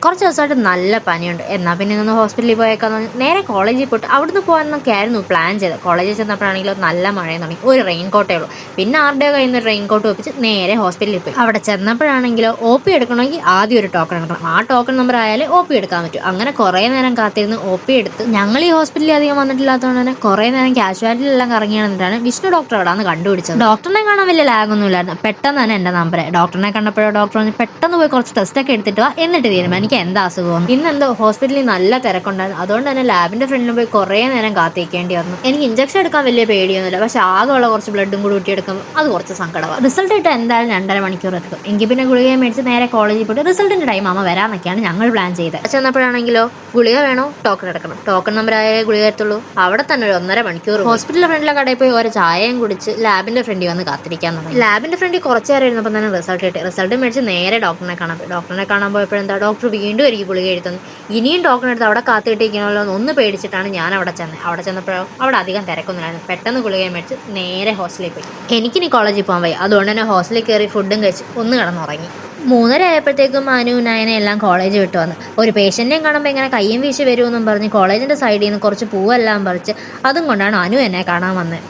കുറച്ച് ദിവസമായിട്ട് നല്ല പനിയുണ്ട്. എന്നാൽ പിന്നെ ഒന്ന് ഹോസ്പിറ്റലിൽ പോയേക്കാന്ന് പറഞ്ഞ് നേരെ കോളേജിൽ പോയിട്ട് അവിടുന്ന് പോകാനൊക്കെ ആയിരുന്നു പ്ലാൻ ചെയ്തത്. കോളേജിൽ ചെന്നപ്പോഴാണെങ്കിലും നല്ല മഴയും തുടങ്ങി. ഒരു റെയിൻ കോട്ടേ ഉള്ളൂ. പിന്നെ ആരുടെയോ കയ്യിൽ നിന്ന് റെയിൻ കോട്ട് വെപ്പിച്ച് നേരെ ഹോസ്പിറ്റലിൽ പോയി. അവിടെ ചെന്നപ്പോഴാണെങ്കിലോ OP എടുക്കണമെങ്കിൽ ആദ്യം ഒരു ടോക്കൺ എടുക്കണം. ആ ടോക്കൺ നമ്പർ ആയാലേ OP എടുക്കാൻ പറ്റും. അങ്ങനെ കുറേ നേരം കാത്തിരുന്ന് OP എടുത്ത് ഞങ്ങൾ ഈ ഹോസ്പിറ്റലിൽ അധികം വന്നിട്ടില്ലാത്തതുകൊണ്ട് തന്നെ കുറേ നേരം കാഷ്വാലിറ്റിയിലെല്ലാം കറങ്ങിയാണെന്നിട്ടാണ് വിഷ്ണു ഡോക്ടർ അവിടെ നിന്ന് കണ്ടുപിടിച്ചത്. ഡോക്ടറിനെ കാണാൻ വലിയ ലാഗൊന്നും ഇല്ലായിരുന്നു. പെട്ടെന്ന് തന്നെ എൻ്റെ നമ്പർ ഡോക്ടറിനെ കണ്ടപ്പോഴോ ഡോക്ടർ പറഞ്ഞ് പെട്ടെന്ന് പോയി കുറച്ച് ടെസ്റ്റ് ഒക്കെ എടുത്തിട്ട് വാ, എന്നിട്ട് തീരുമാനിക്കാം എനിക്ക് എന്താ അസുഖം. ഇന്നെന്തോ ഹോസ്പിറ്റലിൽ നല്ല തിരക്കുണ്ടായിരുന്നു. അതുകൊണ്ട് തന്നെ ലാബിന്റെ ഫ്രണ്ടിൽ പോയി കുറേ നേരം കാത്തിരിക്കേണ്ടി വന്നു. എനിക്ക് ഇഞ്ചക്ഷൻ എടുക്കാൻ വലിയ പേടിയൊന്നുമില്ല. പക്ഷെ ആകെയുള്ള കുറച്ച് ബ്ലഡും കൂടി ഊറ്റിയെടുക്കുമ്പോൾ അത് കുറച്ച് സങ്കടമാണ്. റിസൾട്ട് ഇട്ട് എന്തായാലും 2.5 മണിക്കൂർ എടുക്കും. എങ്കിൽ പിന്നെ ഗുളിക മേടിച്ച് നേരെ കോളേജിൽ പോയിട്ട് റിസൾട്ടിന്റെ ടൈം അമ്മ വരാമെന്നൊക്കെയാണ് ഞങ്ങൾ പ്ലാൻ ചെയ്തത്. ചെന്നപ്പോഴാണെങ്കിലോ ഗുളിക വേണോ ടോക്കൺ എടുക്കണം, ടോക്കൺ നമ്പർ ആയാലേ ഗുളിക എത്തുള്ളൂ. അവിടെ തന്നെ ഒരു 1.5 മണിക്കൂർ ഹോസ്പിറ്റലിന്റെ ഫ്രണ്ടിലെ കടയിൽ പോയി ഒരു ചായയും കുടിച്ച് ലാബിന്റെ ഫ്രണ്ടിൽ വന്ന് കാത്തിരിക്കാൻ തുടങ്ങി. ലാബിന്റെ ഫ്രണ്ടിൽ കുറച്ച് നേരം ഇരുന്നപ്പോൾ തന്നെ റിസൾട്ട് മേടിച്ച് നേരെ ഡോക്ടറിനെ കാണാൻ പോയി. ഡോക്ടറിനെ കാണാൻ പോയപ്പോഴെന്താ ഡോക്ടർ വീണ്ടും എനിക്ക് ഗുളിക എഴുതുന്നു. ഇനിയും ടോക്കൺ എടുത്ത് അവിടെ കാത്തിട്ടിരിക്കണമല്ലോ ഒന്ന് പേടിച്ചിട്ടാണ് ഞാൻ അവിടെ ചെന്നത്. അവിടെ ചെന്നപ്പോഴോ അവിടെ അധികം തിരക്കൊന്നുമില്ലായിരുന്നു. പെട്ടെന്ന് ഗുളിക മേടിച്ച് നേരെ ഹോസ്റ്റലിൽ പോയി. എനിക്കിനി കോളേജിൽ പോകാൻ വയ്യ. അതുകൊണ്ട് തന്നെ ഹോസ്റ്റലിൽ കയറി ഫുഡും കഴിച്ച് ഒന്ന് കിടന്നുറങ്ങി. 3:30 ആയപ്പോഴത്തേക്കും മനു നയനെ എല്ലാം കോളേജ് വിട്ട് വന്ന് ഒരു പേഷ്യന്റിനെയും കാണുമ്പോൾ ഇങ്ങനെ കയ്യും വീശി വരുമെന്നും പറഞ്ഞ് കോളേജിന്റെ സൈഡിൽ നിന്ന് കുറച്ച് പൂവെല്ലാം പറിച്ച് അതും കൊണ്ടാണ് അനു എന്നെ കാണാൻ വന്നത്.